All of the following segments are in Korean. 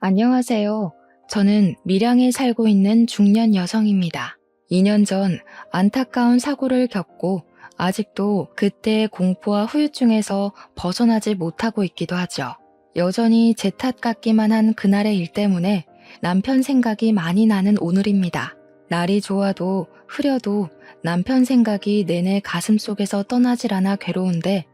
안녕하세요. 저는 밀양에 살고 있는 중년 여성입니다. 2년 전 안타까운 사고를 겪고 아직도 그때의 공포와 후유증에서 벗어나지 못하고 있기도 하죠. 여전히 제 탓 같기만 한 그날의 일 때문에 남편 생각이 많이 나는 오늘입니다. 날이 좋아도 흐려도 남편 생각이 내내 가슴속에서 떠나질 않아 괴로운데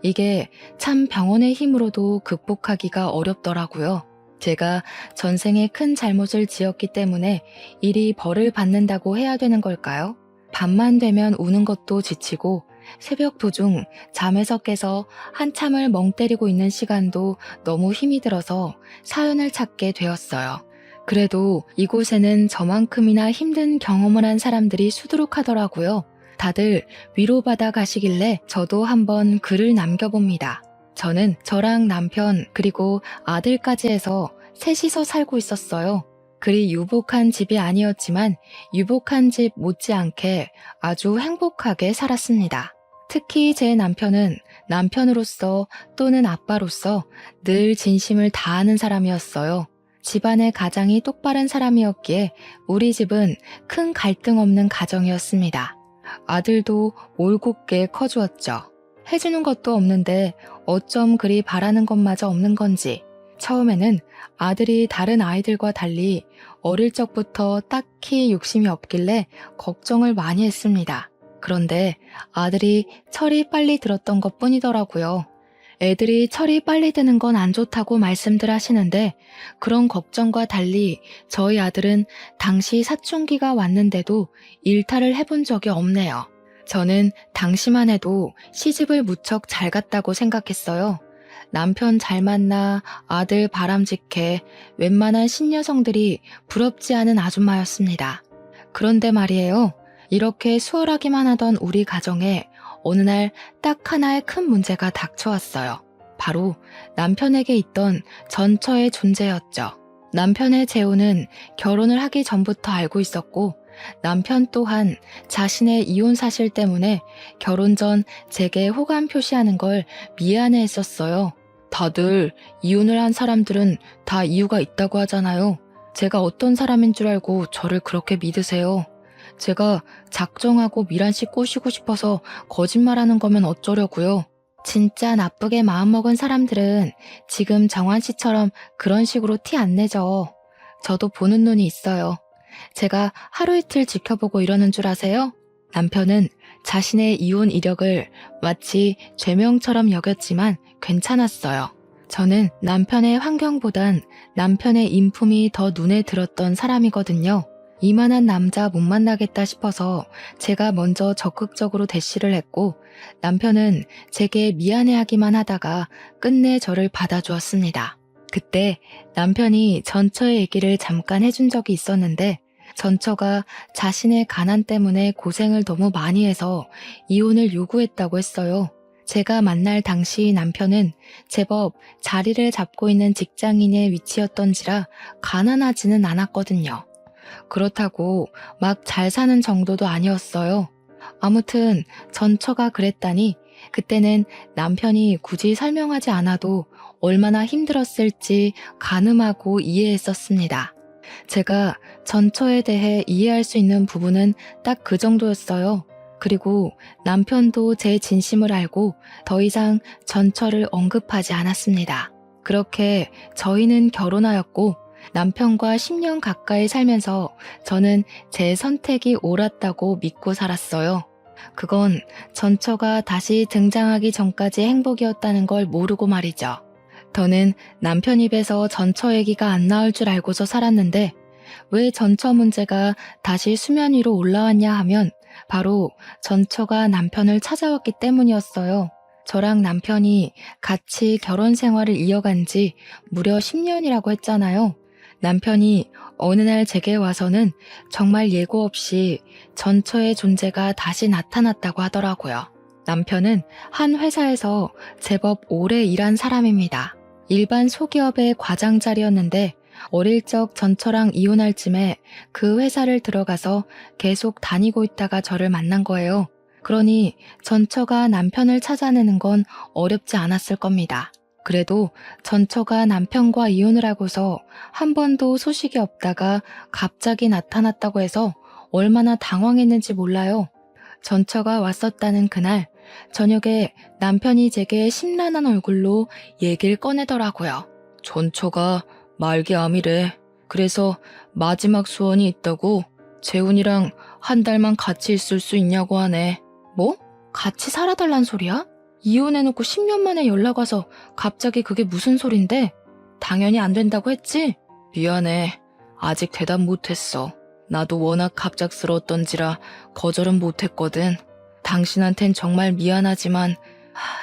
이게 참 병원의 힘으로도 극복하기가 어렵더라고요. 제가 전생에 큰 잘못을 지었기 때문에 일이 벌을 받는다고 해야 되는 걸까요? 밤만 되면 우는 것도 지치고 새벽 도중 잠에서 깨서 한참을 멍 때리고 있는 시간도 너무 힘이 들어서 사연을 찾게 되었어요. 그래도 이곳에는 저만큼이나 힘든 경험을 한 사람들이 수두룩하더라고요. 다들 위로받아 가시길래 저도 한번 글을 남겨봅니다. 저는 저랑 남편 그리고 아들까지 해서 셋이서 살고 있었어요. 그리 유복한 집이 아니었지만 유복한 집 못지않게 아주 행복하게 살았습니다. 특히 제 남편은 남편으로서 또는 아빠로서 늘 진심을 다하는 사람이었어요. 집안의 가장이 똑바른 사람이었기에 우리 집은 큰 갈등 없는 가정이었습니다. 아들도 올곧게 커주었죠. 해주는 것도 없는데 어쩜 그리 바라는 것마저 없는 건지 처음에는 아들이 다른 아이들과 달리 어릴 적부터 딱히 욕심이 없길래 걱정을 많이 했습니다. 그런데 아들이 철이 빨리 들었던 것 뿐이더라고요. 애들이 철이 빨리 드는 건 안 좋다고 말씀들 하시는데 그런 걱정과 달리 저희 아들은 당시 사춘기가 왔는데도 일탈을 해본 적이 없네요. 저는 당시만 해도 시집을 무척 잘 갔다고 생각했어요. 남편 잘 만나 아들 바람직해 웬만한 신여성들이 부럽지 않은 아줌마였습니다. 그런데 말이에요. 이렇게 수월하기만 하던 우리 가정에 어느 날 딱 하나의 큰 문제가 닥쳐왔어요. 바로 남편에게 있던 전처의 존재였죠. 남편의 재혼은 결혼을 하기 전부터 알고 있었고 남편 또한 자신의 이혼 사실 때문에 결혼 전 제게 호감 표시하는 걸 미안해 했었어요. 다들 이혼을 한 사람들은 다 이유가 있다고 하잖아요. 제가 어떤 사람인 줄 알고 저를 그렇게 믿으세요. 제가 작정하고 미란 씨 꼬시고 싶어서 거짓말하는 거면 어쩌려고요. 진짜 나쁘게 마음먹은 사람들은 지금 정환 씨처럼 그런 식으로 티 안 내죠. 저도 보는 눈이 있어요. 제가 하루 이틀 지켜보고 이러는 줄 아세요? 남편은 자신의 이혼 이력을 마치 죄명처럼 여겼지만 괜찮았어요. 저는 남편의 환경보단 남편의 인품이 더 눈에 들었던 사람이거든요. 이만한 남자 못 만나겠다 싶어서 제가 먼저 적극적으로 대시를 했고 남편은 제게 미안해하기만 하다가 끝내 저를 받아주었습니다. 그때 남편이 전처의 얘기를 잠깐 해준 적이 있었는데 전처가 자신의 가난 때문에 고생을 너무 많이 해서 이혼을 요구했다고 했어요. 제가 만날 당시 남편은 제법 자리를 잡고 있는 직장인의 위치였던지라 가난하지는 않았거든요. 그렇다고 막 잘 사는 정도도 아니었어요. 아무튼 전처가 그랬다니 그때는 남편이 굳이 설명하지 않아도 얼마나 힘들었을지 가늠하고 이해했었습니다. 제가 전처에 대해 이해할 수 있는 부분은 딱 그 정도였어요. 그리고 남편도 제 진심을 알고 더 이상 전처를 언급하지 않았습니다. 그렇게 저희는 결혼하였고 남편과 10년 가까이 살면서 저는 제 선택이 옳았다고 믿고 살았어요. 그건 전처가 다시 등장하기 전까지 행복이었다는 걸 모르고 말이죠. 더는 남편 입에서 전처 얘기가 안 나올 줄 알고서 살았는데 왜 전처 문제가 다시 수면 위로 올라왔냐 하면 바로 전처가 남편을 찾아왔기 때문이었어요. 저랑 남편이 같이 결혼 생활을 이어간 지 무려 10년이라고 했잖아요. 남편이 어느 날 제게 와서는 정말 예고 없이 전처의 존재가 다시 나타났다고 하더라고요. 남편은 한 회사에서 제법 오래 일한 사람입니다. 일반 소기업의 과장 자리였는데 어릴 적 전처랑 이혼할 쯤에 그 회사를 들어가서 계속 다니고 있다가 저를 만난 거예요. 그러니 전처가 남편을 찾아내는 건 어렵지 않았을 겁니다. 그래도 전처가 남편과 이혼을 하고서 한 번도 소식이 없다가 갑자기 나타났다고 해서 얼마나 당황했는지 몰라요. 전처가 왔었다는 그날 저녁에 남편이 제게 심란한 얼굴로 얘기를 꺼내더라고요. 전처가 말기암이래. 그래서 마지막 소원이 있다고 재훈이랑 한 달만 같이 있을 수 있냐고 하네. 뭐? 같이 살아달란 소리야? 이혼해놓고 10년 만에 연락 와서 갑자기 그게 무슨 소린데? 당연히 안 된다고 했지? 미안해. 아직 대답 못했어. 나도 워낙 갑작스러웠던지라 거절은 못했거든. 당신한텐 정말 미안하지만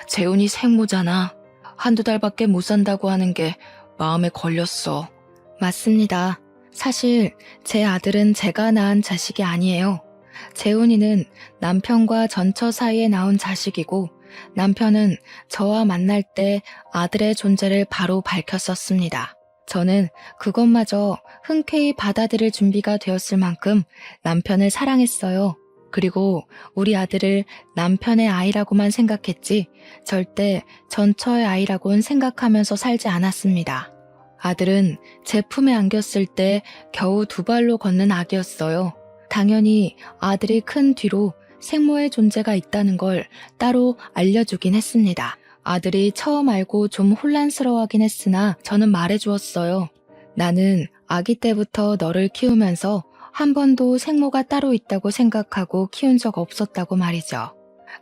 재훈이 생모잖아. 한두 달밖에 못 산다고 하는 게 마음에 걸렸어. 맞습니다. 사실 제 아들은 제가 낳은 자식이 아니에요. 재훈이는 남편과 전처 사이에 나온 자식이고 남편은 저와 만날 때 아들의 존재를 바로 밝혔었습니다. 저는 그것마저 흔쾌히 받아들일 준비가 되었을 만큼 남편을 사랑했어요. 그리고 우리 아들을 남편의 아이라고만 생각했지 절대 전처의 아이라고는 생각하면서 살지 않았습니다. 아들은 제 품에 안겼을 때 겨우 2발로 걷는 아기였어요. 당연히 아들이 큰 뒤로 생모의 존재가 있다는 걸 따로 알려주긴 했습니다. 아들이 처음 알고 좀 혼란스러워하긴 했으나 저는 말해주었어요. 나는 아기 때부터 너를 키우면서 한 번도 생모가 따로 있다고 생각하고 키운 적 없었다고 말이죠.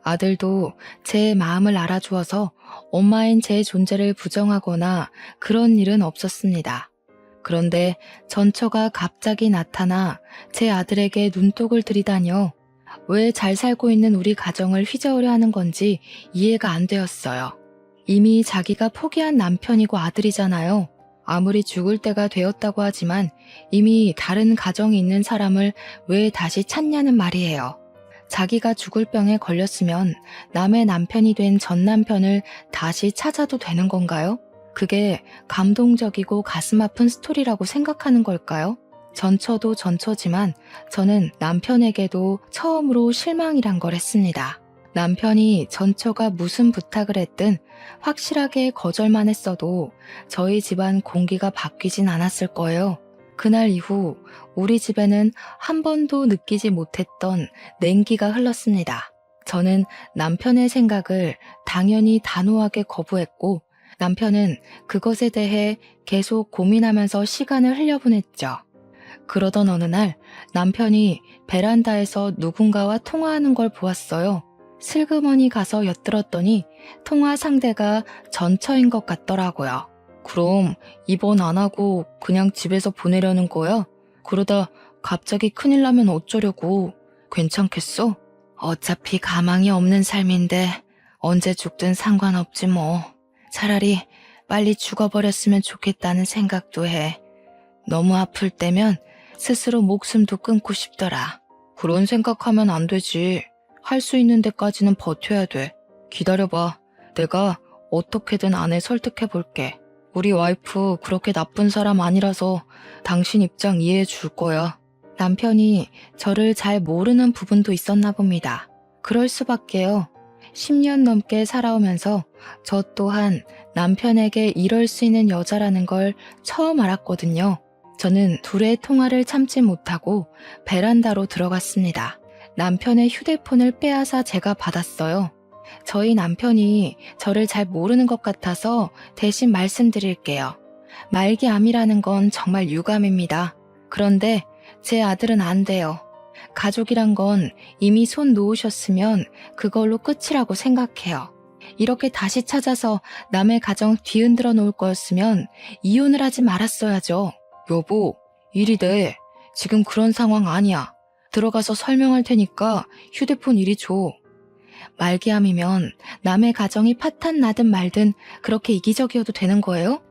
아들도 제 마음을 알아주어서 엄마인 제 존재를 부정하거나 그런 일은 없었습니다. 그런데 전처가 갑자기 나타나 제 아들에게 눈독을 들이다녀 왜 잘 살고 있는 우리 가정을 휘저으려 하는 건지 이해가 안 되었어요. 이미 자기가 포기한 남편이고 아들이잖아요. 아무리 죽을 때가 되었다고 하지만 이미 다른 가정이 있는 사람을 왜 다시 찾냐는 말이에요. 자기가 죽을 병에 걸렸으면 남의 남편이 된 전 남편을 다시 찾아도 되는 건가요? 그게 감동적이고 가슴 아픈 스토리라고 생각하는 걸까요? 전처도 전처지만 저는 남편에게도 처음으로 실망이란 걸 했습니다. 남편이 전처가 무슨 부탁을 했든 확실하게 거절만 했어도 저희 집안 공기가 바뀌진 않았을 거예요. 그날 이후 우리 집에는 한 번도 느끼지 못했던 냉기가 흘렀습니다. 저는 남편의 생각을 당연히 단호하게 거부했고 남편은 그것에 대해 계속 고민하면서 시간을 흘려보냈죠. 그러던 어느 날 남편이 베란다에서 누군가와 통화하는 걸 보았어요. 슬그머니 가서 엿들었더니 통화 상대가 전처인 것 같더라고요. 그럼 입원 안 하고 그냥 집에서 보내려는 거야? 그러다 갑자기 큰일 나면 어쩌려고? 괜찮겠어? 어차피 가망이 없는 삶인데 언제 죽든 상관없지 뭐. 차라리 빨리 죽어버렸으면 좋겠다는 생각도 해. 너무 아플 때면 스스로 목숨도 끊고 싶더라. 그런 생각하면 안 되지. 할 수 있는 데까지는 버텨야 돼. 기다려봐. 내가 어떻게든 아내 설득해 볼게. 우리 와이프 그렇게 나쁜 사람 아니라서 당신 입장 이해해 줄 거야. 남편이 저를 잘 모르는 부분도 있었나 봅니다. 그럴 수밖에요. 10년 넘게 살아오면서 저 또한 남편에게 이럴 수 있는 여자라는 걸 처음 알았거든요. 저는 둘의 통화를 참지 못하고 베란다로 들어갔습니다. 남편의 휴대폰을 빼앗아 제가 받았어요. 저희 남편이 저를 잘 모르는 것 같아서 대신 말씀드릴게요. 말기암이라는 건 정말 유감입니다. 그런데 제 아들은 안 돼요. 가족이란 건 이미 손 놓으셨으면 그걸로 끝이라고 생각해요. 이렇게 다시 찾아서 남의 가정 뒤흔들어 놓을 거였으면 이혼을 하지 말았어야죠. 여보, 이리 내. 지금 그런 상황 아니야. 들어가서 설명할 테니까 휴대폰 이리 줘. 말기암이면 남의 가정이 파탄 나든 말든 그렇게 이기적이어도 되는 거예요?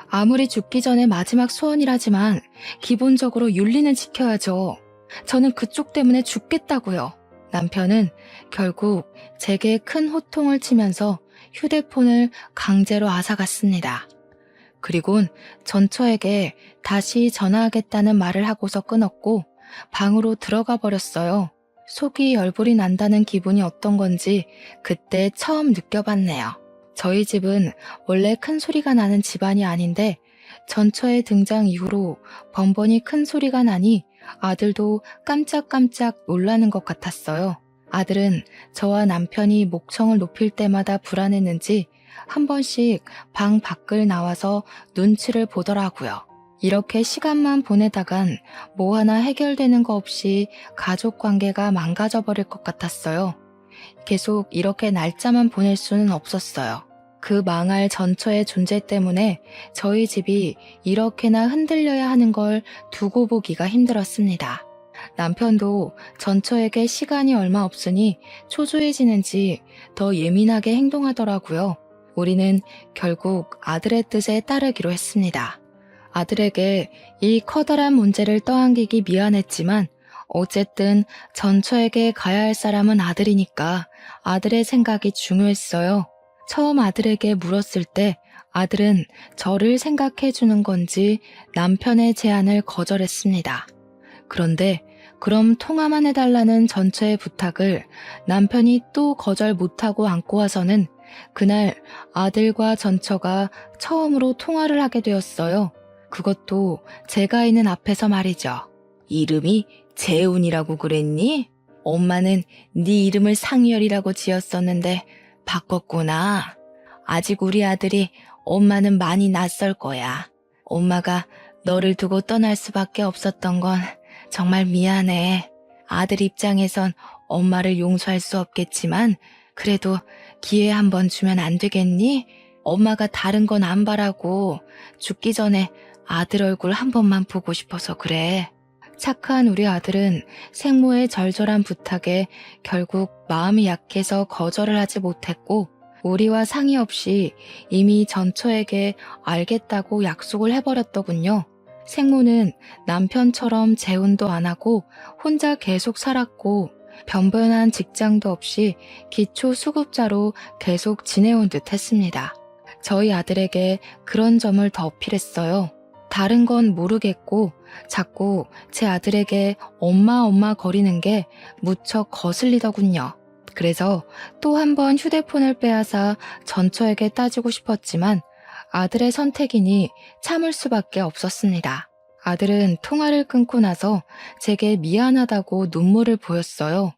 아무리 죽기 전에 마지막 소원이라지만 기본적으로 윤리는 지켜야죠. 저는 그쪽 때문에 죽겠다고요. 남편은 결국 제게 큰 호통을 치면서 휴대폰을 강제로 앗아갔습니다. 그리곤 전처에게 다시 전화하겠다는 말을 하고서 끊었고 방으로 들어가 버렸어요. 속이 열불이 난다는 기분이 어떤 건지 그때 처음 느껴봤네요. 저희 집은 원래 큰 소리가 나는 집안이 아닌데 전처의 등장 이후로 번번이 큰 소리가 나니 아들도 깜짝깜짝 놀라는 것 같았어요. 아들은 저와 남편이 목청을 높일 때마다 불안했는지 한 번씩 방 밖을 나와서 눈치를 보더라고요. 이렇게 시간만 보내다간 뭐 하나 해결되는 거 없이 가족 관계가 망가져 버릴 것 같았어요. 계속 이렇게 날짜만 보낼 수는 없었어요. 그 망할 전처의 존재 때문에 저희 집이 이렇게나 흔들려야 하는 걸 두고 보기가 힘들었습니다. 남편도 전처에게 시간이 얼마 없으니 초조해지는지 더 예민하게 행동하더라고요. 우리는 결국 아들의 뜻에 따르기로 했습니다. 아들에게 이 커다란 문제를 떠안기기 미안했지만 어쨌든 전처에게 가야 할 사람은 아들이니까 아들의 생각이 중요했어요. 처음 아들에게 물었을 때 아들은 저를 생각해 주는 건지 남편의 제안을 거절했습니다. 그런데 그럼 통화만 해달라는 전처의 부탁을 남편이 또 거절 못하고 안고 와서는 그날 아들과 전처가 처음으로 통화를 하게 되었어요. 그것도 제가 있는 앞에서 말이죠. 이름이 재훈이라고 그랬니? 엄마는 네 이름을 상열이라고 지었었는데 바꿨구나. 아직 우리 아들이 엄마는 많이 낯설 거야. 엄마가 너를 두고 떠날 수밖에 없었던 건 정말 미안해. 아들 입장에선 엄마를 용서할 수 없겠지만 그래도 기회 한번 주면 안 되겠니? 엄마가 다른 건 안 바라고 죽기 전에 아들 얼굴 한 번만 보고 싶어서 그래. 착한 우리 아들은 생모의 절절한 부탁에 결국 마음이 약해서 거절을 하지 못했고 우리와 상의 없이 이미 전처에게 알겠다고 약속을 해버렸더군요. 생모는 남편처럼 재혼도 안 하고 혼자 계속 살았고 변변한 직장도 없이 기초수급자로 계속 지내온 듯 했습니다. 저희 아들에게 그런 점을 더 어필했어요. 다른 건 모르겠고 자꾸 제 아들에게 엄마 거리는 게 무척 거슬리더군요. 그래서 또 한 번 휴대폰을 빼앗아 전처에게 따지고 싶었지만 아들의 선택이니 참을 수밖에 없었습니다. 아들은 통화를 끊고 나서 제게 미안하다고 눈물을 보였어요.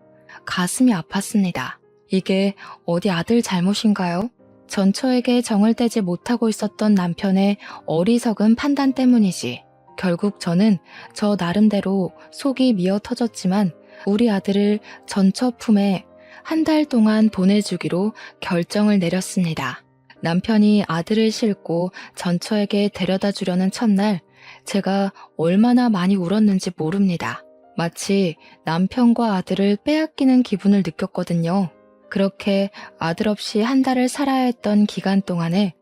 가슴이 아팠습니다. 이게 어디 아들 잘못인가요? 전처에게 정을 떼지 못하고 있었던 남편의 어리석은 판단 때문이지. 결국 저는 저 나름대로 속이 미어 터졌지만 우리 아들을 전처 품에 한 달 동안 보내주기로 결정을 내렸습니다. 남편이 아들을 싣고 전처에게 데려다 주려는 첫날 제가 얼마나 많이 울었는지 모릅니다. 마치 남편과 아들을 빼앗기는 기분을 느꼈거든요. 그렇게 아들 없이 한 달을 살아야 했던 기간 동안에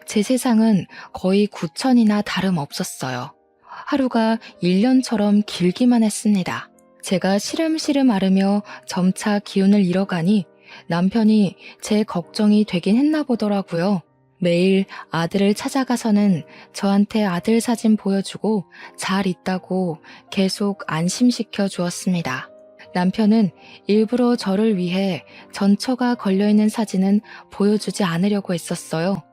제 세상은 거의 9천이나 다름없었어요. 하루가 1년처럼 길기만 했습니다. 제가 시름시름 앓으며 점차 기운을 잃어가니 남편이 제 걱정이 되긴 했나 보더라고요. 매일 아들을 찾아가서는 저한테 아들 사진 보여주고 잘 있다고 계속 안심시켜 주었습니다. 남편은 일부러 저를 위해 전처가 걸려있는 사진은 보여주지 않으려고 했었어요.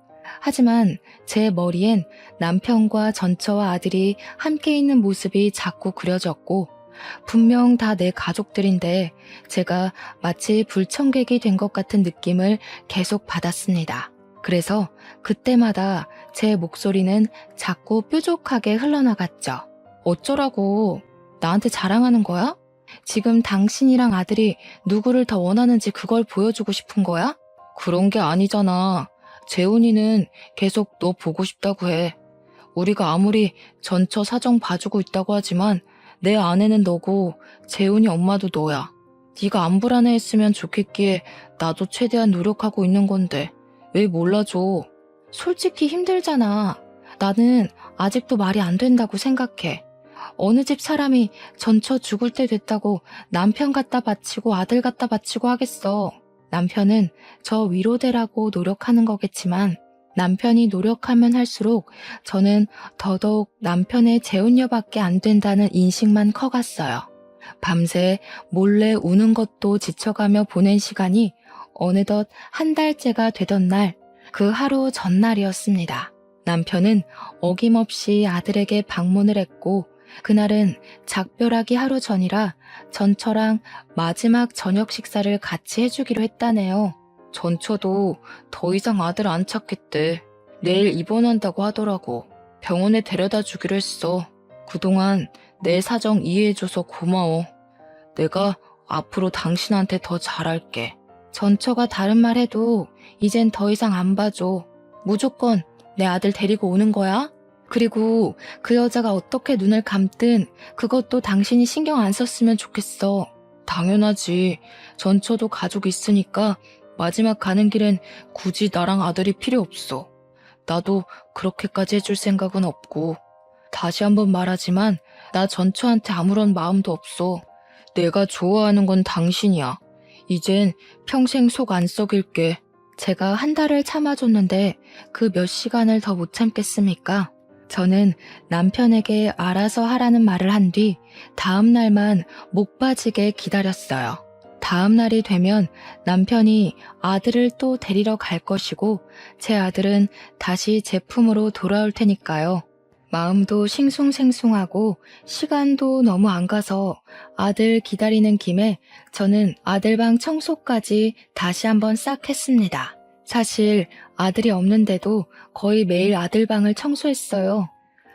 하지만 제 머리엔 남편과 전처와 아들이 함께 있는 모습이 자꾸 그려졌고 분명 다 내 가족들인데 제가 마치 불청객이 된 것 같은 느낌을 계속 받았습니다. 그래서 그때마다 제 목소리는 자꾸 뾰족하게 흘러나갔죠. 어쩌라고? 나한테 자랑하는 거야? 지금 당신이랑 아들이 누구를 더 원하는지 그걸 보여주고 싶은 거야? 그런 게 아니잖아. 재훈이는 계속 너 보고 싶다고 해. 우리가 아무리 전처 사정 봐주고 있다고 하지만 내 아내는 너고 재훈이 엄마도 너야. 네가 안 불안해했으면 좋겠기에 나도 최대한 노력하고 있는 건데 왜 몰라줘. 솔직히 힘들잖아. 나는 아직도 말이 안 된다고 생각해. 어느 집 사람이 전처 죽을 때 됐다고 남편 갖다 바치고 아들 갖다 바치고 하겠어. 남편은 저 위로되라고 노력하는 거겠지만 남편이 노력하면 할수록 저는 더더욱 남편의 재혼녀밖에 안 된다는 인식만 커갔어요. 밤새 몰래 우는 것도 지쳐가며 보낸 시간이 어느덧 한 달째가 되던 날 그 하루 전날이었습니다. 남편은 어김없이 아들에게 방문을 했고 그날은 작별하기 하루 전이라 전처랑 마지막 저녁 식사를 같이 해주기로 했다네요. 전처도 더 이상 아들 안 찾겠대. 내일 입원한다고 하더라고. 병원에 데려다 주기로 했어. 그동안 내 사정 이해해줘서 고마워. 내가 앞으로 당신한테 더 잘할게. 전처가 다른 말 해도 이젠 더 이상 안 봐줘. 무조건 내 아들 데리고 오는 거야? 그리고 그 여자가 어떻게 눈을 감든 그것도 당신이 신경 안 썼으면 좋겠어. 당연하지. 전처도 가족 있으니까 마지막 가는 길엔 굳이 나랑 아들이 필요 없어. 나도 그렇게까지 해줄 생각은 없고. 다시 한번 말하지만 나 전처한테 아무런 마음도 없어. 내가 좋아하는 건 당신이야. 이젠 평생 속 안 썩일게. 제가 한 달을 참아줬는데 그 몇 시간을 더 못 참겠습니까? 저는 남편에게 알아서 하라는 말을 한 뒤 다음 날만 목 빠지게 기다렸어요. 다음 날이 되면 남편이 아들을 또 데리러 갈 것이고 제 아들은 다시 제 품으로 돌아올 테니까요. 마음도 싱숭생숭하고 시간도 너무 안 가서 아들 기다리는 김에 저는 아들 방 청소까지 다시 한번 싹 했습니다. 사실 아들이 없는데도 거의 매일 아들 방을 청소했어요.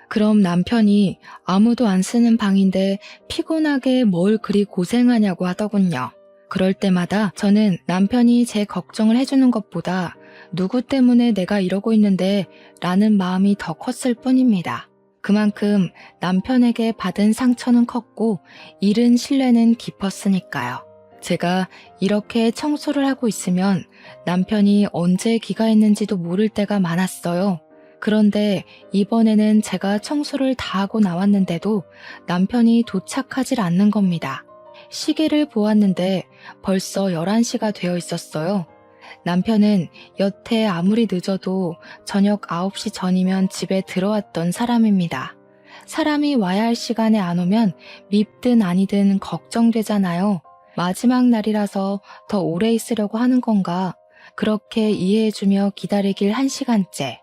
그럼 남편이 아무도 안 쓰는 방인데 피곤하게 뭘 그리 고생하냐고 하더군요. 그럴 때마다 저는 남편이 제 걱정을 해주는 것보다 누구 때문에 내가 이러고 있는데 라는 마음이 더 컸을 뿐입니다. 그만큼 남편에게 받은 상처는 컸고 잃은 신뢰는 깊었으니까요. 제가 이렇게 청소를 하고 있으면 남편이 언제 귀가했는지도 모를 때가 많았어요. 그런데 이번에는 제가 청소를 다 하고 나왔는데도 남편이 도착하질 않는 겁니다. 시계를 보았는데 벌써 11시가 되어 있었어요. 남편은 여태 아무리 늦어도 저녁 9시 전이면 집에 들어왔던 사람입니다. 사람이 와야 할 시간에 안 오면 밉든 아니든 걱정되잖아요. 마지막 날이라서 더 오래 있으려고 하는 건가? 그렇게 이해해주며 기다리길 1시간째.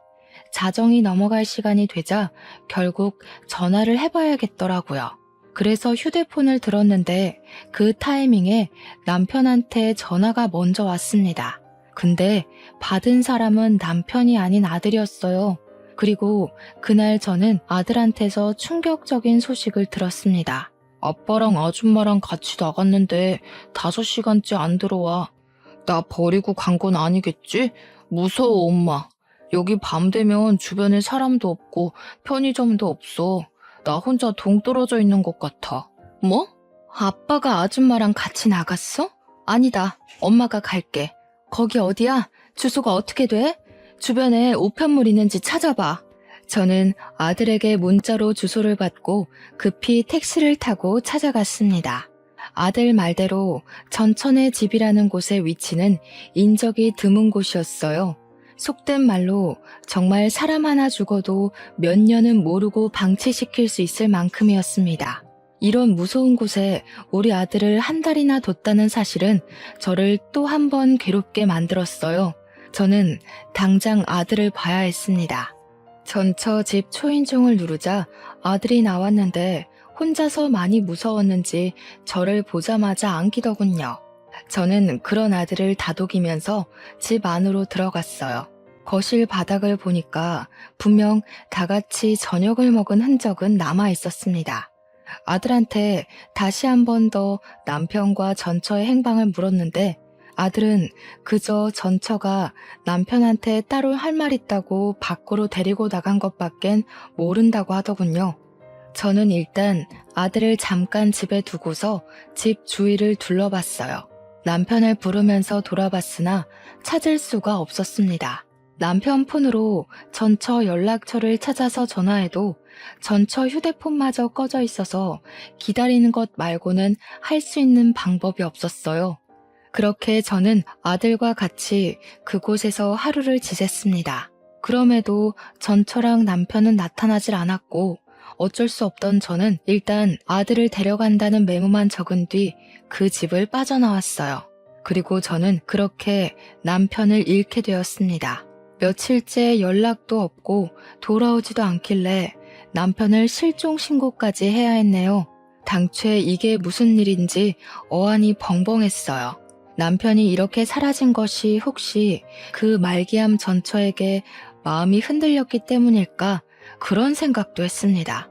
자정이 넘어갈 시간이 되자 결국 전화를 해봐야겠더라고요. 그래서 휴대폰을 들었는데 그 타이밍에 남편한테 전화가 먼저 왔습니다. 근데 받은 사람은 남편이 아닌 아들이었어요. 그리고 그날 저는 아들한테서 충격적인 소식을 들었습니다. 아빠랑 아줌마랑 같이 나갔는데 5시간째 안 들어와. 나 버리고 간 건 아니겠지? 무서워, 엄마. 여기 밤 되면 주변에 사람도 없고 편의점도 없어. 나 혼자 동떨어져 있는 것 같아. 뭐? 아빠가 아줌마랑 같이 나갔어? 아니다. 엄마가 갈게. 거기 어디야? 주소가 어떻게 돼? 주변에 우편물 있는지 찾아봐. 저는 아들에게 문자로 주소를 받고 급히 택시를 타고 찾아갔습니다. 아들 말대로 전천의 집이라는 곳의 위치는 인적이 드문 곳이었어요. 속된 말로 정말 사람 하나 죽어도 몇 년은 모르고 방치시킬 수 있을 만큼이었습니다. 이런 무서운 곳에 우리 아들을 한 달이나 뒀다는 사실은 저를 또 한 번 괴롭게 만들었어요. 저는 당장 아들을 봐야 했습니다. 전처 집 초인종을 누르자 아들이 나왔는데 혼자서 많이 무서웠는지 저를 보자마자 안기더군요. 저는 그런 아들을 다독이면서 집 안으로 들어갔어요. 거실 바닥을 보니까 분명 다 같이 저녁을 먹은 흔적은 남아 있었습니다. 아들한테 다시 한 번 더 남편과 전처의 행방을 물었는데 아들은 그저 전처가 남편한테 따로 할 말 있다고 밖으로 데리고 나간 것밖엔 모른다고 하더군요. 저는 일단 아들을 잠깐 집에 두고서 집 주위를 둘러봤어요. 남편을 부르면서 돌아봤으나 찾을 수가 없었습니다. 남편 폰으로 전처 연락처를 찾아서 전화해도 전처 휴대폰마저 꺼져 있어서 기다리는 것 말고는 할 수 있는 방법이 없었어요. 그렇게 저는 아들과 같이 그곳에서 하루를 지냈습니다. 그럼에도 전처랑 남편은 나타나질 않았고 어쩔 수 없던 저는 일단 아들을 데려간다는 메모만 적은 뒤 그 집을 빠져나왔어요. 그리고 저는 그렇게 남편을 잃게 되었습니다. 며칠째 연락도 없고 돌아오지도 않길래 남편을 실종 신고까지 해야 했네요. 당최 이게 무슨 일인지 어안이 벙벙했어요. 남편이 이렇게 사라진 것이 혹시 그 말기암 전처에게 마음이 흔들렸기 때문일까? 그런 생각도 했습니다.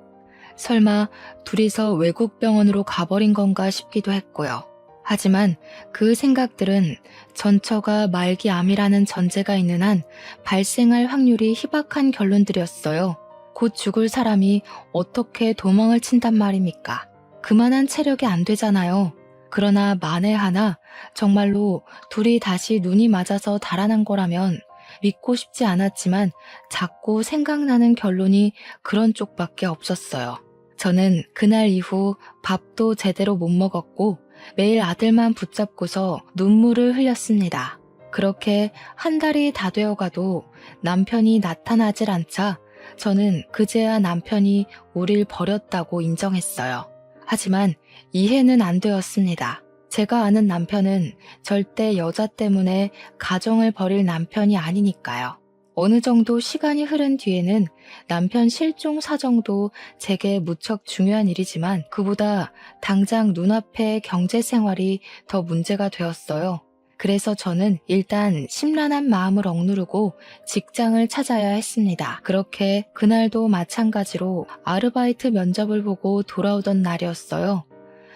설마 둘이서 외국 병원으로 가버린 건가 싶기도 했고요. 하지만 그 생각들은 전처가 말기암이라는 전제가 있는 한 발생할 확률이 희박한 결론들이었어요. 곧 죽을 사람이 어떻게 도망을 친단 말입니까? 그만한 체력이 안 되잖아요. 그러나 만에 하나 정말로 둘이 다시 눈이 맞아서 달아난 거라면 믿고 싶지 않았지만 자꾸 생각나는 결론이 그런 쪽밖에 없었어요. 저는 그날 이후 밥도 제대로 못 먹었고 매일 아들만 붙잡고서 눈물을 흘렸습니다. 그렇게 한 달이 다 되어가도 남편이 나타나질 않자 저는 그제야 남편이 우릴 버렸다고 인정했어요. 하지만 이해는 안 되었습니다. 제가 아는 남편은 절대 여자 때문에 가정을 버릴 남편이 아니니까요. 어느 정도 시간이 흐른 뒤에는 남편 실종 사정도 제게 무척 중요한 일이지만 그보다 당장 눈앞의 경제 생활이 더 문제가 되었어요. 그래서 저는 일단 심란한 마음을 억누르고 직장을 찾아야 했습니다. 그렇게 그날도 마찬가지로 아르바이트 면접을 보고 돌아오던 날이었어요.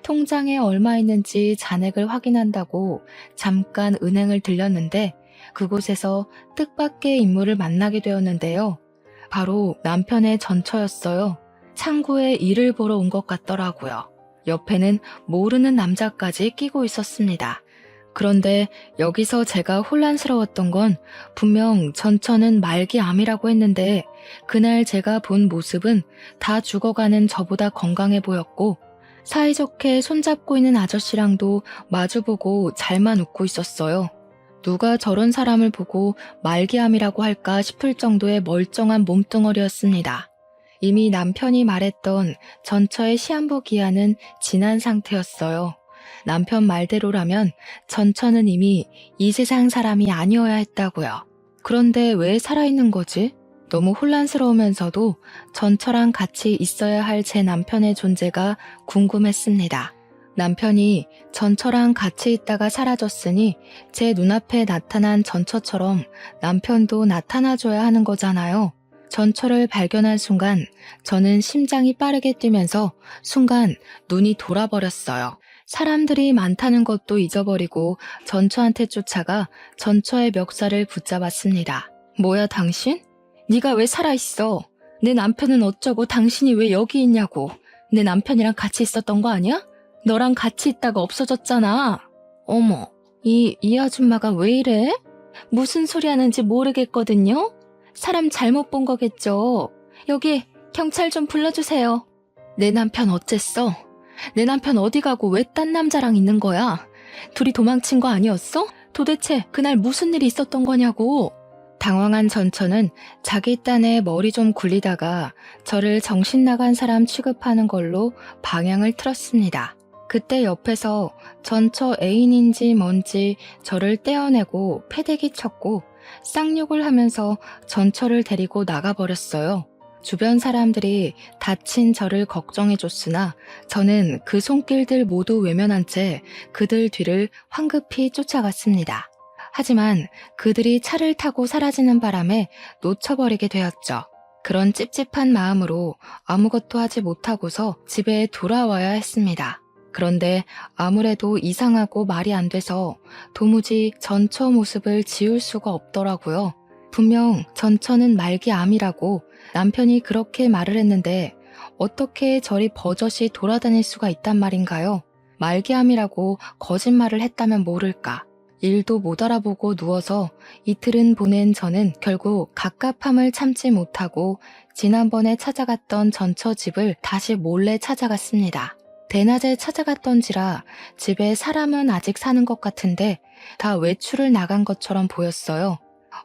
통장에 얼마 있는지 잔액을 확인한다고 잠깐 은행을 들렸는데 그곳에서 뜻밖의 인물을 만나게 되었는데요. 바로 남편의 전처였어요. 창구에 일을 보러 온 것 같더라고요. 옆에는 모르는 남자까지 끼고 있었습니다. 그런데 여기서 제가 혼란스러웠던 건 분명 전처는 말기암이라고 했는데 그날 제가 본 모습은 다 죽어가는 저보다 건강해 보였고 사이좋게 손잡고 있는 아저씨랑도 마주보고 잘만 웃고 있었어요. 누가 저런 사람을 보고 말기암이라고 할까 싶을 정도의 멀쩡한 몸뚱어리였습니다. 이미 남편이 말했던 전처의 시한부 기한은 지난 상태였어요. 남편 말대로라면 전처는 이미 이 세상 사람이 아니어야 했다고요. 그런데 왜 살아있는 거지? 너무 혼란스러우면서도 전처랑 같이 있어야 할 제 남편의 존재가 궁금했습니다. 남편이 전처랑 같이 있다가 사라졌으니 제 눈앞에 나타난 전처처럼 남편도 나타나줘야 하는 거잖아요. 전처를 발견한 순간 저는 심장이 빠르게 뛰면서 순간 눈이 돌아버렸어요. 사람들이 많다는 것도 잊어버리고 전처한테 쫓아가 전처의 멱살을 붙잡았습니다. 뭐야 당신? 네가 왜 살아있어? 내 남편은 어쩌고 당신이 왜 여기 있냐고. 내 남편이랑 같이 있었던 거 아니야? 너랑 같이 있다가 없어졌잖아. 어머, 이 아줌마가 왜 이래? 무슨 소리 하는지 모르겠거든요? 사람 잘못 본 거겠죠. 여기 경찰 좀 불러주세요. 내 남편 어쨌어? 내 남편 어디 가고 왜 딴 남자랑 있는 거야? 둘이 도망친 거 아니었어? 도대체 그날 무슨 일이 있었던 거냐고. 당황한 전처는 자기 딴에 머리 좀 굴리다가 저를 정신 나간 사람 취급하는 걸로 방향을 틀었습니다. 그때 옆에서 전처 애인인지 뭔지 저를 떼어내고 패대기 쳤고 쌍욕을 하면서 전처를 데리고 나가버렸어요. 주변 사람들이 다친 저를 걱정해줬으나 저는 그 손길들 모두 외면한 채 그들 뒤를 황급히 쫓아갔습니다. 하지만 그들이 차를 타고 사라지는 바람에 놓쳐버리게 되었죠. 그런 찝찝한 마음으로 아무것도 하지 못하고서 집에 돌아와야 했습니다. 그런데 아무래도 이상하고 말이 안 돼서 도무지 전처 모습을 지울 수가 없더라고요. 분명 전처는 말기암이라고 남편이 그렇게 말을 했는데 어떻게 저리 버젓이 돌아다닐 수가 있단 말인가요? 말기암이라고 거짓말을 했다면 모를까. 일도 못 알아보고 누워서 이틀은 보낸 저는 결국 갑갑함을 참지 못하고 지난번에 찾아갔던 전처 집을 다시 몰래 찾아갔습니다. 대낮에 찾아갔던지라 집에 사람은 아직 사는 것 같은데 다 외출을 나간 것처럼 보였어요.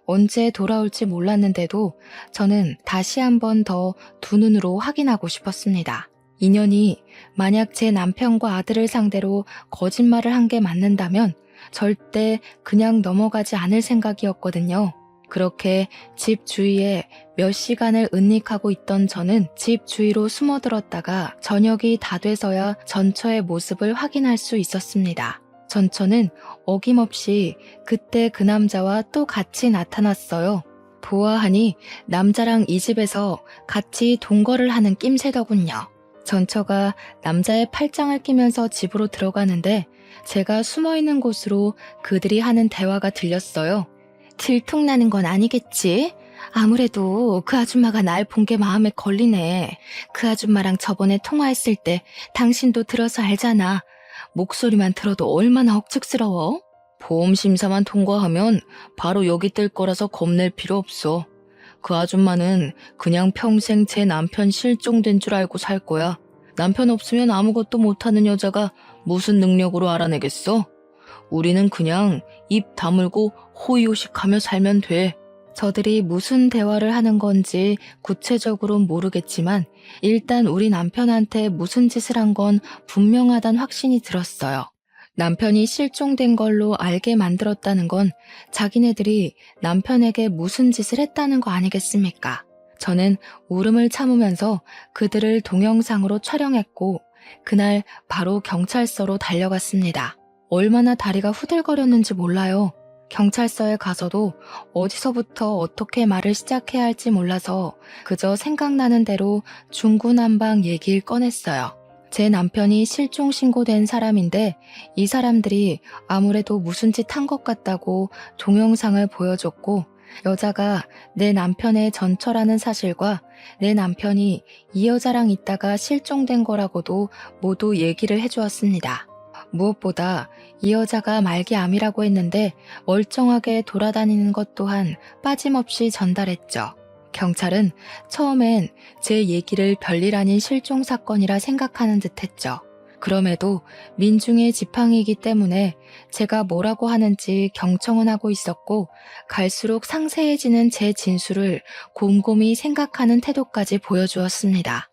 언제 돌아올지 몰랐는데도 저는 다시 한 번 더 두 눈으로 확인하고 싶었습니다. 인연이 만약 제 남편과 아들을 상대로 거짓말을 한 게 맞는다면 절대 그냥 넘어가지 않을 생각이었거든요. 그렇게 집 주위에 몇 시간을 은닉하고 있던 저는 집 주위로 숨어들었다가 저녁이 다 돼서야 전처의 모습을 확인할 수 있었습니다. 전처는 어김없이 그때 그 남자와 또 같이 나타났어요. 보아하니 남자랑 이 집에서 같이 동거를 하는 낌새더군요. 전처가 남자의 팔짱을 끼면서 집으로 들어가는데 제가 숨어있는 곳으로 그들이 하는 대화가 들렸어요. 들통나는 건 아니겠지? 아무래도 그 아줌마가 날 본 게 마음에 걸리네. 그 아줌마랑 저번에 통화했을 때 당신도 들어서 알잖아. 목소리만 들어도 얼마나 억측스러워? 보험심사만 통과하면 바로 여기 뜰 거라서 겁낼 필요 없어. 그 아줌마는 그냥 평생 제 남편 실종된 줄 알고 살 거야. 남편 없으면 아무것도 못하는 여자가 무슨 능력으로 알아내겠어? 우리는 그냥 입 다물고 호의호식하며 살면 돼. 저들이 무슨 대화를 하는 건지 구체적으로는 모르겠지만 일단 우리 남편한테 무슨 짓을 한 건 분명하단 확신이 들었어요. 남편이 실종된 걸로 알게 만들었다는 건 자기네들이 남편에게 무슨 짓을 했다는 거 아니겠습니까? 저는 울음을 참으면서 그들을 동영상으로 촬영했고 그날 바로 경찰서로 달려갔습니다. 얼마나 다리가 후들거렸는지 몰라요. 경찰서에 가서도 어디서부터 어떻게 말을 시작해야 할지 몰라서 그저 생각나는 대로 중구난방 얘기를 꺼냈어요. 제 남편이 실종 신고된 사람인데 이 사람들이 아무래도 무슨 짓 한 것 같다고 동영상을 보여줬고 여자가 내 남편의 전처라는 사실과 내 남편이 이 여자랑 있다가 실종된 거라고도 모두 얘기를 해주었습니다. 무엇보다 이 여자가 말기암이라고 했는데 멀쩡하게 돌아다니는 것 또한 빠짐없이 전달했죠. 경찰은 처음엔 제 얘기를 별일 아닌 실종 사건이라 생각하는 듯 했죠. 그럼에도 민중의 지팡이이기 때문에 제가 뭐라고 하는지 경청은 하고 있었고 갈수록 상세해지는 제 진술을 곰곰이 생각하는 태도까지 보여주었습니다.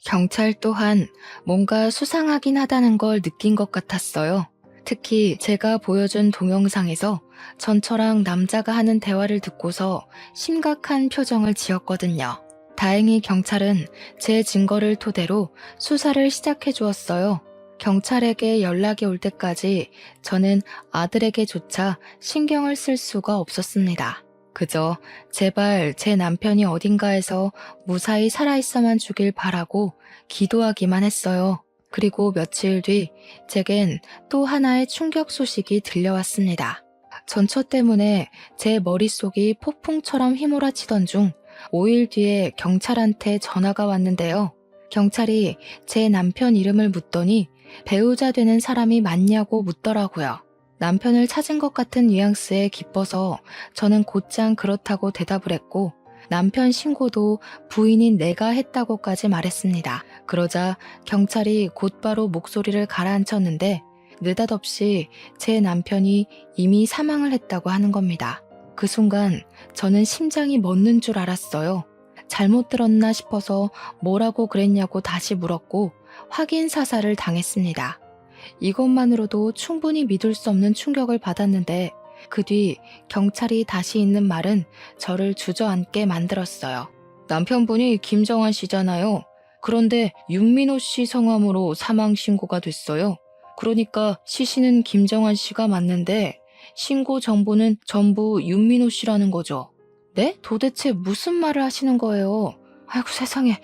경찰 또한 뭔가 수상하긴 하다는 걸 느낀 것 같았어요. 특히 제가 보여준 동영상에서 전처랑 남자가 하는 대화를 듣고서 심각한 표정을 지었거든요. 다행히 경찰은 제 증거를 토대로 수사를 시작해 주었어요. 경찰에게 연락이 올 때까지 저는 아들에게조차 신경을 쓸 수가 없었습니다. 그저 제발 제 남편이 어딘가에서 무사히 살아있어만 주길 바라고 기도하기만 했어요. 그리고 며칠 뒤 제겐 또 하나의 충격 소식이 들려왔습니다. 전처 때문에 제 머릿속이 폭풍처럼 휘몰아치던 중 5일 뒤에 경찰한테 전화가 왔는데요. 경찰이 제 남편 이름을 묻더니 배우자 되는 사람이 맞냐고 묻더라고요. 남편을 찾은 것 같은 뉘앙스에 기뻐서 저는 곧장 그렇다고 대답을 했고 남편 신고도 부인인 내가 했다고까지 말했습니다. 그러자 경찰이 곧바로 목소리를 가라앉혔는데 느닷없이 제 남편이 이미 사망을 했다고 하는 겁니다. 그 순간 저는 심장이 멎는 줄 알았어요. 잘못 들었나 싶어서 뭐라고 그랬냐고 다시 물었고 확인 사살을 당했습니다. 이것만으로도 충분히 믿을 수 없는 충격을 받았는데 그 뒤 경찰이 다시 있는 말은 저를 주저앉게 만들었어요. 남편분이 김정환 씨잖아요. 그런데 윤민호 씨 성함으로 사망 신고가 됐어요. 그러니까 시신은 김정환 씨가 맞는데 신고 정보는 전부 윤민호 씨라는 거죠. 네? 도대체 무슨 말을 하시는 거예요? 아이고 세상에,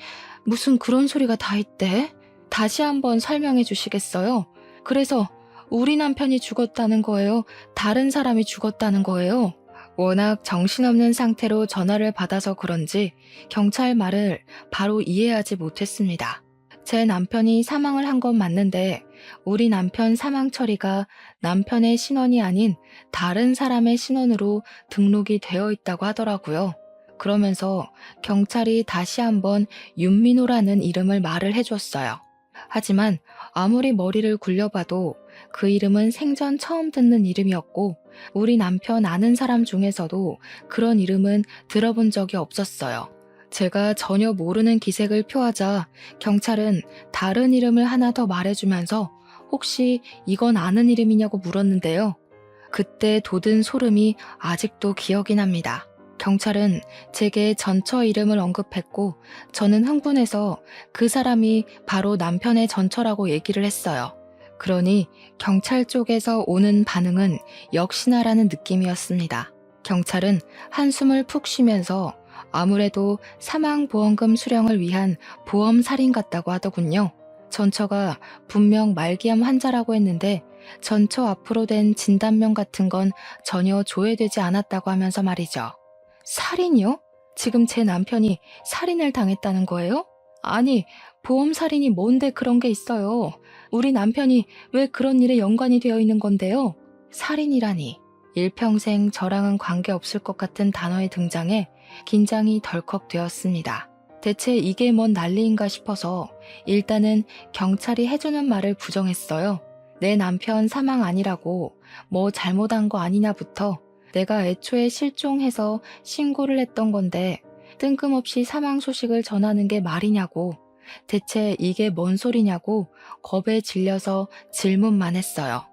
무슨 그런 소리가 다 있대? 다시 한번 설명해 주시겠어요? 그래서 우리 남편이 죽었다는 거예요? 다른 사람이 죽었다는 거예요? 워낙 정신없는 상태로 전화를 받아서 그런지 경찰 말을 바로 이해하지 못했습니다. 제 남편이 사망을 한 건 맞는데 우리 남편 사망 처리가 남편의 신원이 아닌 다른 사람의 신원으로 등록이 되어 있다고 하더라고요. 그러면서 경찰이 다시 한번 윤민호라는 이름을 말을 해줬어요. 하지만 아무리 머리를 굴려봐도 그 이름은 생전 처음 듣는 이름이었고 우리 남편 아는 사람 중에서도 그런 이름은 들어본 적이 없었어요. 제가 전혀 모르는 기색을 표하자 경찰은 다른 이름을 하나 더 말해주면서 혹시 이건 아는 이름이냐고 물었는데요. 그때 돋은 소름이 아직도 기억이 납니다. 경찰은 제게 전처 이름을 언급했고 저는 흥분해서 그 사람이 바로 남편의 전처라고 얘기를 했어요. 그러니 경찰 쪽에서 오는 반응은 역시나라는 느낌이었습니다. 경찰은 한숨을 푹 쉬면서 아무래도 사망보험금 수령을 위한 보험 살인 같다고 하더군요. 전처가 분명 말기암 환자라고 했는데 전처 앞으로 된 진단명 같은 건 전혀 조회되지 않았다고 하면서 말이죠. 살인이요? 지금 제 남편이 살인을 당했다는 거예요? 아니, 보험 살인이 뭔데 그런 게 있어요. 우리 남편이 왜 그런 일에 연관이 되어 있는 건데요? 살인이라니. 일평생 저랑은 관계없을 것 같은 단어의 등장에 긴장이 덜컥 되었습니다. 대체 이게 뭔 난리인가 싶어서 일단은 경찰이 해주는 말을 부정했어요. 내 남편 사망 아니라고 뭐 잘못한 거 아니냐부터 내가 애초에 실종해서 신고를 했던 건데 뜬금없이 사망 소식을 전하는 게 말이냐고 대체 이게 뭔 소리냐고 겁에 질려서 질문만 했어요.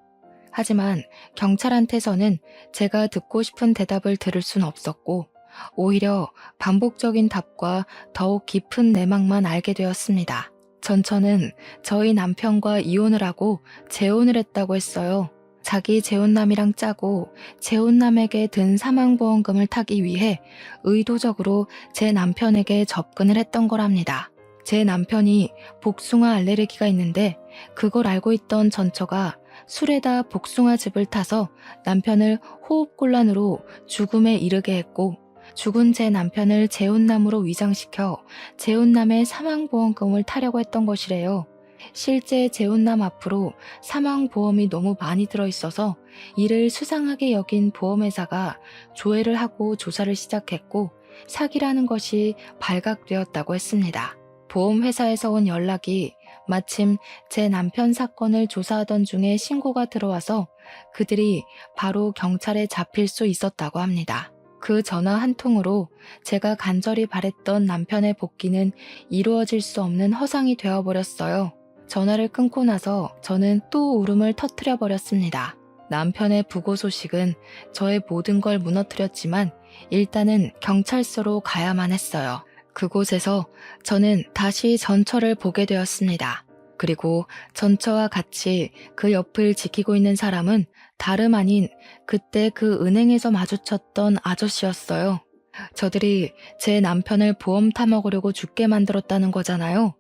하지만 경찰한테서는 제가 듣고 싶은 대답을 들을 순 없었고 오히려 반복적인 답과 더욱 깊은 내막만 알게 되었습니다. 전처는 저희 남편과 이혼을 하고 재혼을 했다고 했어요. 자기 재혼남이랑 짜고 재혼남에게 든 사망보험금을 타기 위해 의도적으로 제 남편에게 접근을 했던 거랍니다. 제 남편이 복숭아 알레르기가 있는데 그걸 알고 있던 전처가 술에다 복숭아즙을 타서 남편을 호흡곤란으로 죽음에 이르게 했고 죽은 제 남편을 재혼남으로 위장시켜 재혼남의 사망보험금을 타려고 했던 것이래요. 실제 재혼남 앞으로 사망보험이 너무 많이 들어있어서 이를 수상하게 여긴 보험회사가 조회를 하고 조사를 시작했고 사기라는 것이 발각되었다고 했습니다. 보험회사에서 온 연락이 마침 제 남편 사건을 조사하던 중에 신고가 들어와서 그들이 바로 경찰에 잡힐 수 있었다고 합니다. 그 전화 한 통으로 제가 간절히 바랬던 남편의 복귀는 이루어질 수 없는 허상이 되어버렸어요. 전화를 끊고 나서 저는 또 울음을 터뜨려 버렸습니다. 남편의 부고 소식은 저의 모든 걸 무너뜨렸지만 일단은 경찰서로 가야만 했어요. 그곳에서 저는 다시 전처를 보게 되었습니다. 그리고 전처와 같이 그 옆을 지키고 있는 사람은 다름 아닌 그때 그 은행에서 마주쳤던 아저씨였어요. 저들이 제 남편을 보험 타먹으려고 죽게 만들었다는 거잖아요.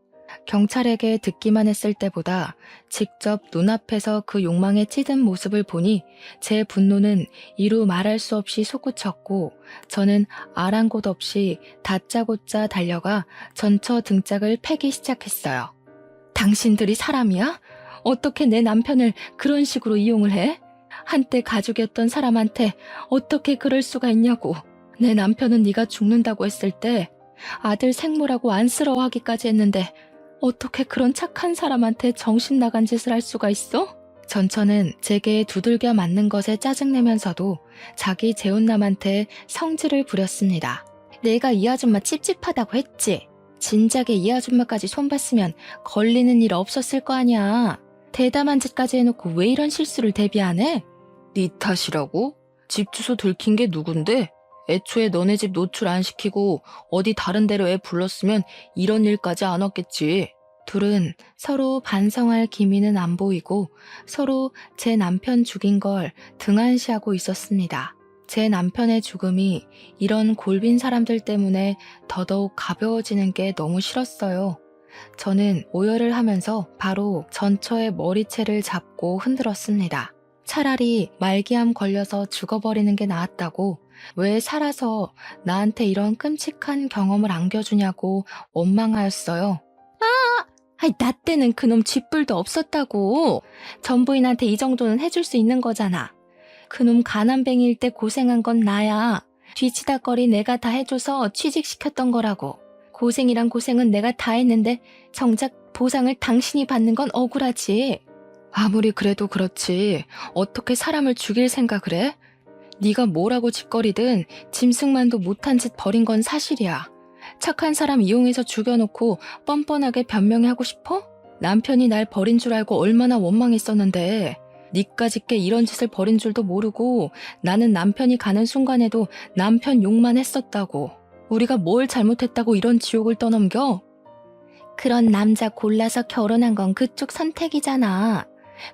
경찰에게 듣기만 했을 때보다 직접 눈앞에서 그 욕망에 찌든 모습을 보니 제 분노는 이루 말할 수 없이 솟구쳤고 저는 아랑곳 없이 다짜고짜 달려가 전처 등짝을 패기 시작했어요. 당신들이 사람이야? 어떻게 내 남편을 그런 식으로 이용을 해? 한때 가족이었던 사람한테 어떻게 그럴 수가 있냐고. 내 남편은 네가 죽는다고 했을 때 아들 생모라고 안쓰러워하기까지 했는데 어떻게 그런 착한 사람한테 정신 나간 짓을 할 수가 있어? 전처는 제게 두들겨 맞는 것에 짜증내면서도 자기 재혼남한테 성질을 부렸습니다. 내가 이 아줌마 찝찝하다고 했지. 진작에 이 아줌마까지 손봤으면 걸리는 일 없었을 거 아니야. 대담한 짓까지 해놓고 왜 이런 실수를 대비 안 해? 네 탓이라고? 집 주소 들킨 게 누군데? 애초에 너네 집 노출 안 시키고 어디 다른 데로 애 불렀으면 이런 일까지 안 왔겠지. 둘은 서로 반성할 기미는 안 보이고 서로 제 남편 죽인 걸 등한시하고 있었습니다. 제 남편의 죽음이 이런 골빈 사람들 때문에 더더욱 가벼워지는 게 너무 싫었어요. 저는 오열을 하면서 바로 전처의 머리채를 잡고 흔들었습니다. 차라리 말기암 걸려서 죽어버리는 게 나았다고 왜 살아서 나한테 이런 끔찍한 경험을 안겨주냐고 원망하였어요. 나 때는 그놈 쥐뿔도 없었다고. 전부인한테 이 정도는 해줄 수 있는 거잖아. 그놈 가난뱅이일 때 고생한 건 나야. 뒤치다거리 내가 다 해줘서 취직시켰던 거라고. 고생이란 고생은 내가 다 했는데 정작 보상을 당신이 받는 건 억울하지. 아무리 그래도 그렇지 어떻게 사람을 죽일 생각을 해? 네가 뭐라고 짓거리든 짐승만도 못한 짓 벌인 건 사실이야. 착한 사람 이용해서 죽여놓고 뻔뻔하게 변명하고 싶어? 남편이 날 버린 줄 알고 얼마나 원망했었는데 니까짓게 이런 짓을 벌인 줄도 모르고 나는 남편이 가는 순간에도 남편 욕만 했었다고. 우리가 뭘 잘못했다고 이런 지옥을 떠넘겨? 그런 남자 골라서 결혼한 건 그쪽 선택이잖아.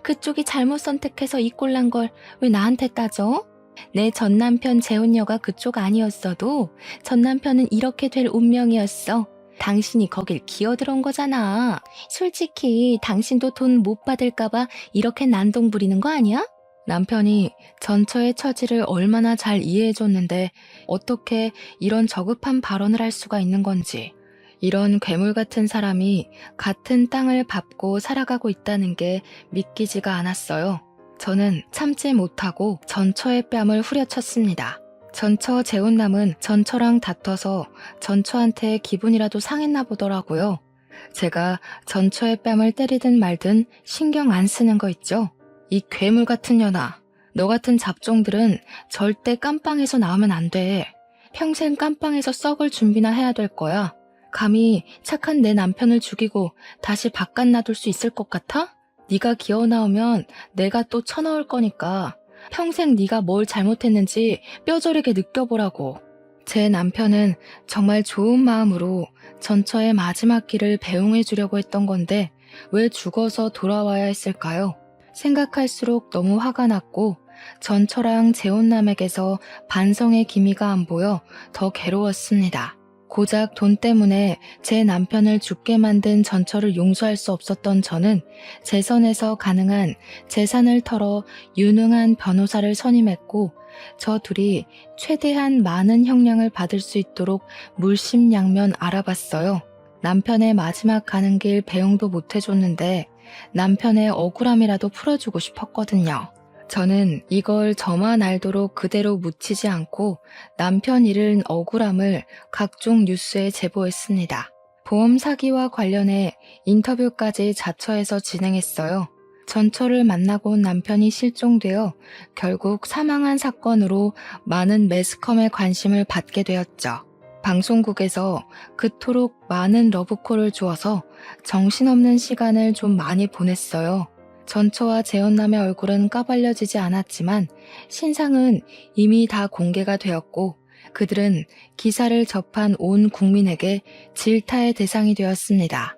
그쪽이 잘못 선택해서 이 꼴 난 걸 왜 나한테 따져? 내 전 남편 재혼녀가 그쪽 아니었어도 전 남편은 이렇게 될 운명이었어. 당신이 거길 기어들어온 거잖아. 솔직히 당신도 돈 못 받을까봐 이렇게 난동 부리는 거 아니야? 남편이 전처의 처지를 얼마나 잘 이해해줬는데 어떻게 이런 저급한 발언을 할 수가 있는 건지. 이런 괴물 같은 사람이 같은 땅을 밟고 살아가고 있다는 게 믿기지가 않았어요. 저는 참지 못하고 전처의 뺨을 후려쳤습니다. 전처 재혼남은 전처랑 다퉈서 전처한테 기분이라도 상했나 보더라고요. 제가 전처의 뺨을 때리든 말든 신경 안 쓰는 거 있죠? 이 괴물 같은 년아, 너 같은 잡종들은 절대 깜빵에서 나오면 안 돼. 평생 깜빵에서 썩을 준비나 해야 될 거야. 감히 착한 내 남편을 죽이고 다시 바깥 놔둘 수 있을 것 같아? 네가 기어 나오면 내가 또 쳐넣을 거니까 평생 네가 뭘 잘못했는지 뼈저리게 느껴보라고. 제 남편은 정말 좋은 마음으로 전처의 마지막 길을 배웅해 주려고 했던 건데 왜 죽어서 돌아와야 했을까요? 생각할수록 너무 화가 났고 전처랑 재혼남에게서 반성의 기미가 안 보여 더 괴로웠습니다. 고작 돈 때문에 제 남편을 죽게 만든 전처를 용서할 수 없었던 저는 제 선에서 가능한 재산을 털어 유능한 변호사를 선임했고 저 둘이 최대한 많은 형량을 받을 수 있도록 물심양면 알아봤어요. 남편의 마지막 가는 길 배웅도 못 해줬는데 남편의 억울함이라도 풀어주고 싶었거든요. 저는 이걸 저만 알도록 그대로 묻히지 않고 남편 잃은 억울함을 각종 뉴스에 제보했습니다. 보험 사기와 관련해 인터뷰까지 자처해서 진행했어요. 전처를 만나고 온 남편이 실종되어 결국 사망한 사건으로 많은 매스컴의 관심을 받게 되었죠. 방송국에서 그토록 많은 러브콜을 주어서 정신없는 시간을 좀 많이 보냈어요. 전처와 재혼남의 얼굴은 까발려지지 않았지만 신상은 이미 다 공개가 되었고 그들은 기사를 접한 온 국민에게 질타의 대상이 되었습니다.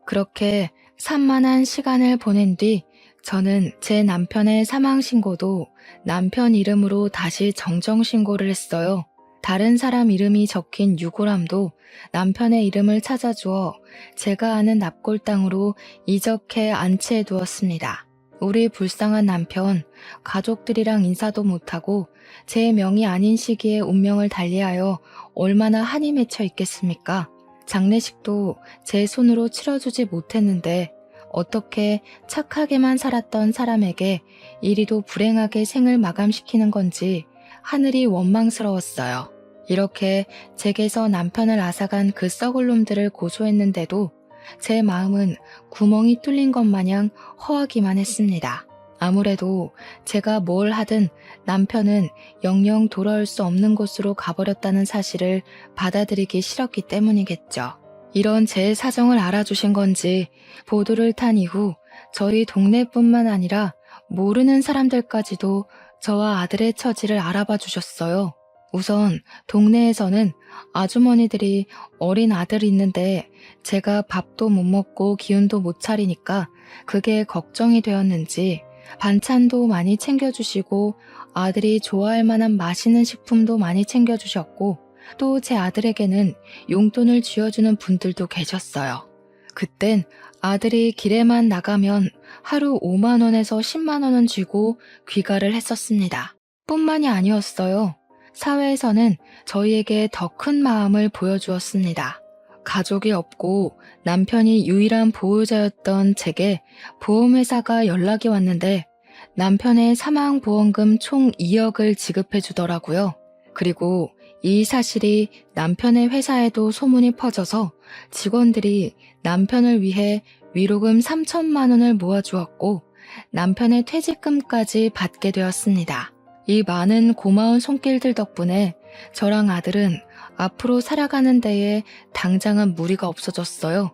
그렇게 산만한 시간을 보낸 뒤 저는 제 남편의 사망 신고도 남편 이름으로 다시 정정 신고를 했어요. 다른 사람 이름이 적힌 유골함도 남편의 이름을 찾아주어 제가 아는 납골 땅으로 이적해 안치해 두었습니다. 우리 불쌍한 남편, 가족들이랑 인사도 못하고 제 명이 아닌 시기에 운명을 달리하여 얼마나 한이 맺혀 있겠습니까? 장례식도 제 손으로 치러주지 못했는데 어떻게 착하게만 살았던 사람에게 이리도 불행하게 생을 마감시키는 건지 하늘이 원망스러웠어요. 이렇게 제게서 남편을 앗아간 그 썩을 놈들을 고소했는데도 제 마음은 구멍이 뚫린 것 마냥 허하기만 했습니다. 아무래도 제가 뭘 하든 남편은 영영 돌아올 수 없는 곳으로 가버렸다는 사실을 받아들이기 싫었기 때문이겠죠. 이런 제 사정을 알아주신 건지 보도를 탄 이후 저희 동네뿐만 아니라 모르는 사람들까지도 저와 아들의 처지를 알아봐 주셨어요. 우선 동네에서는 아주머니들이 어린 아들이 있는데 제가 밥도 못 먹고 기운도 못 차리니까 그게 걱정이 되었는지 반찬도 많이 챙겨주시고 아들이 좋아할 만한 맛있는 식품도 많이 챙겨주셨고 또 제 아들에게는 용돈을 쥐어주는 분들도 계셨어요. 그땐 아들이 길에만 나가면 하루 5만 원에서 10만 원은 쥐고 귀가를 했었습니다. 뿐만이 아니었어요. 사회에서는 저희에게 더 큰 마음을 보여주었습니다. 가족이 없고 남편이 유일한 보호자였던 제게 보험회사가 연락이 왔는데 남편의 사망보험금 총 2억을 지급해 주더라고요. 그리고 이 사실이 남편의 회사에도 소문이 퍼져서 직원들이 남편을 위해 위로금 3천만 원을 모아주었고 남편의 퇴직금까지 받게 되었습니다. 이 많은 고마운 손길들 덕분에 저랑 아들은 앞으로 살아가는 데에 당장은 무리가 없어졌어요.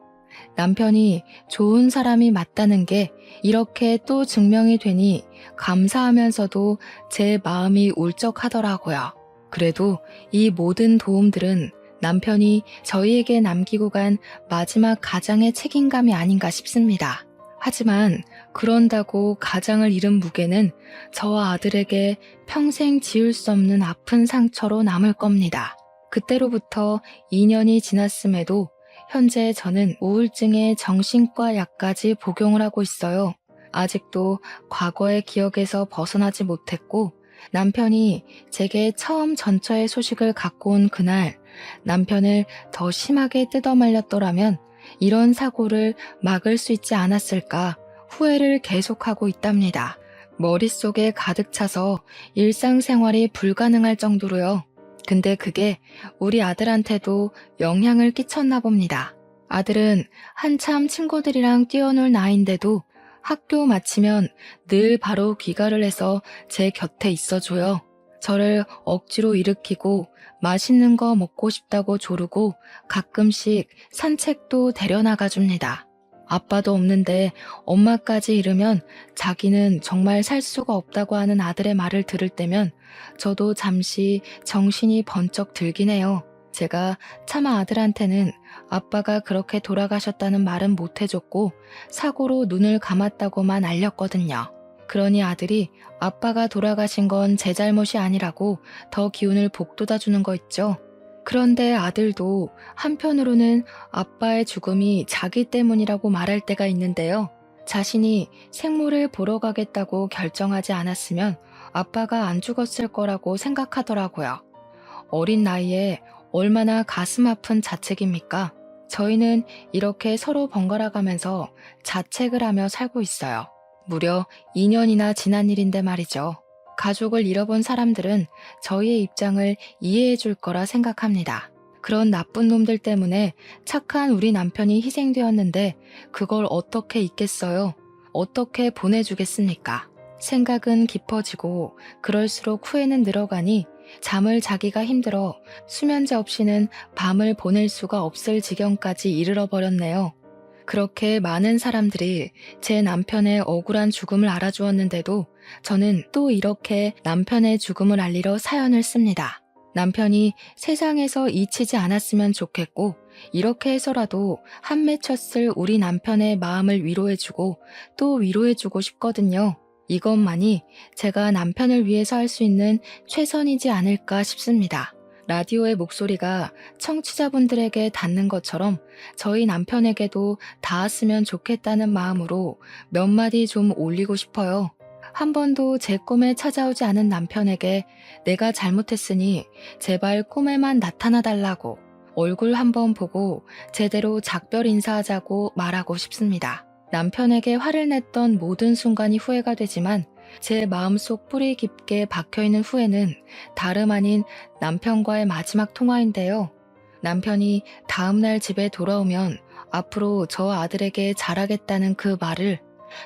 남편이 좋은 사람이 맞다는 게 이렇게 또 증명이 되니 감사하면서도 제 마음이 울적하더라고요. 그래도 이 모든 도움들은 남편이 저희에게 남기고 간 마지막 가장의 책임감이 아닌가 싶습니다. 하지만 그런다고 가장을 잃은 무게는 저와 아들에게 평생 지울 수 없는 아픈 상처로 남을 겁니다. 그때로부터 2년이 지났음에도 현재 저는 우울증의 정신과 약까지 복용을 하고 있어요. 아직도 과거의 기억에서 벗어나지 못했고 남편이 제게 처음 전처의 소식을 갖고 온 그날 남편을 더 심하게 뜯어말렸더라면 이런 사고를 막을 수 있지 않았을까 후회를 계속하고 있답니다. 머릿속에 가득 차서 일상생활이 불가능할 정도로요. 근데 그게 우리 아들한테도 영향을 끼쳤나 봅니다. 아들은 한참 친구들이랑 뛰어놀 나이인데도 학교 마치면 늘 바로 귀가를 해서 제 곁에 있어줘요. 저를 억지로 일으키고 맛있는 거 먹고 싶다고 조르고 가끔씩 산책도 데려나가 줍니다. 아빠도 없는데 엄마까지 잃으면 자기는 정말 살 수가 없다고 하는 아들의 말을 들을 때면 저도 잠시 정신이 번쩍 들긴 해요. 제가 차마 아들한테는 아빠가 그렇게 돌아가셨다는 말은 못 해줬고 사고로 눈을 감았다고만 알렸거든요. 그러니 아들이 아빠가 돌아가신 건 제 잘못이 아니라고 더 기운을 북돋아주는 거 있죠. 그런데 아들도 한편으로는 아빠의 죽음이 자기 때문이라고 말할 때가 있는데요. 자신이 생모를 보러 가겠다고 결정하지 않았으면 아빠가 안 죽었을 거라고 생각하더라고요. 어린 나이에 얼마나 가슴 아픈 자책입니까? 저희는 이렇게 서로 번갈아 가면서 자책을 하며 살고 있어요. 무려 2년이나 지난 일인데 말이죠. 가족을 잃어본 사람들은 저희의 입장을 이해해 줄 거라 생각합니다. 그런 나쁜 놈들 때문에 착한 우리 남편이 희생되었는데 그걸 어떻게 잊겠어요? 어떻게 보내주겠습니까? 생각은 깊어지고 그럴수록 후회는 늘어가니 잠을 자기가 힘들어 수면제 없이는 밤을 보낼 수가 없을 지경까지 이르러 버렸네요. 그렇게 많은 사람들이 제 남편의 억울한 죽음을 알아주었는데도 저는 또 이렇게 남편의 죽음을 알리러 사연을 씁니다. 남편이 세상에서 잊히지 않았으면 좋겠고 이렇게 해서라도 한 맺혔을 우리 남편의 마음을 위로해주고 또 위로해주고 싶거든요. 이것만이 제가 남편을 위해서 할 수 있는 최선이지 않을까 싶습니다. 라디오의 목소리가 청취자분들에게 닿는 것처럼 저희 남편에게도 닿았으면 좋겠다는 마음으로 몇 마디 좀 올리고 싶어요. 한 번도 제 꿈에 찾아오지 않은 남편에게 내가 잘못했으니 제발 꿈에만 나타나달라고 얼굴 한번 보고 제대로 작별 인사하자고 말하고 싶습니다. 남편에게 화를 냈던 모든 순간이 후회가 되지만 제 마음속 뿌리 깊게 박혀있는 후회는 다름 아닌 남편과의 마지막 통화인데요. 남편이 다음날 집에 돌아오면 앞으로 저 아들에게 잘하겠다는 그 말을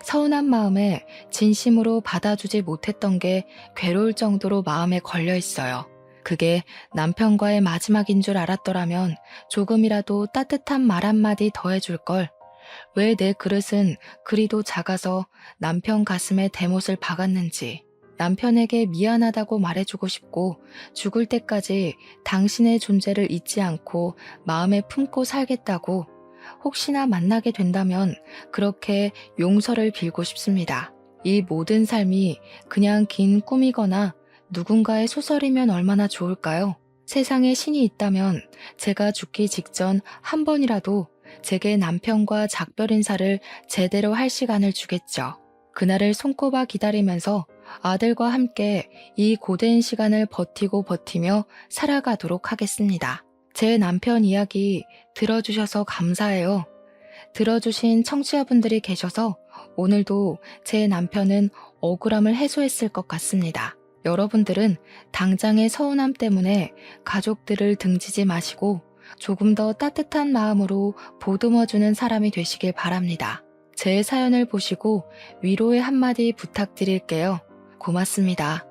서운한 마음에 진심으로 받아주지 못했던 게 괴로울 정도로 마음에 걸려 있어요. 그게 남편과의 마지막인 줄 알았더라면 조금이라도 따뜻한 말 한마디 더 해줄 걸. 왜 내 그릇은 그리도 작아서 남편 가슴에 대못을 박았는지 남편에게 미안하다고 말해주고 싶고 죽을 때까지 당신의 존재를 잊지 않고 마음에 품고 살겠다고 혹시나 만나게 된다면 그렇게 용서를 빌고 싶습니다. 이 모든 삶이 그냥 긴 꿈이거나 누군가의 소설이면 얼마나 좋을까요? 세상에 신이 있다면 제가 죽기 직전 한 번이라도 제게 남편과 작별 인사를 제대로 할 시간을 주겠죠. 그날을 손꼽아 기다리면서 아들과 함께 이 고된 시간을 버티며 살아가도록 하겠습니다. 제 남편 이야기 들어주셔서 감사해요. 들어주신 청취자분들이 계셔서 오늘도 제 남편은 억울함을 해소했을 것 같습니다. 여러분들은 당장의 서운함 때문에 가족들을 등지지 마시고 조금 더 따뜻한 마음으로 보듬어주는 사람이 되시길 바랍니다. 제 사연을 보시고 위로의 한마디 부탁드릴게요. 고맙습니다.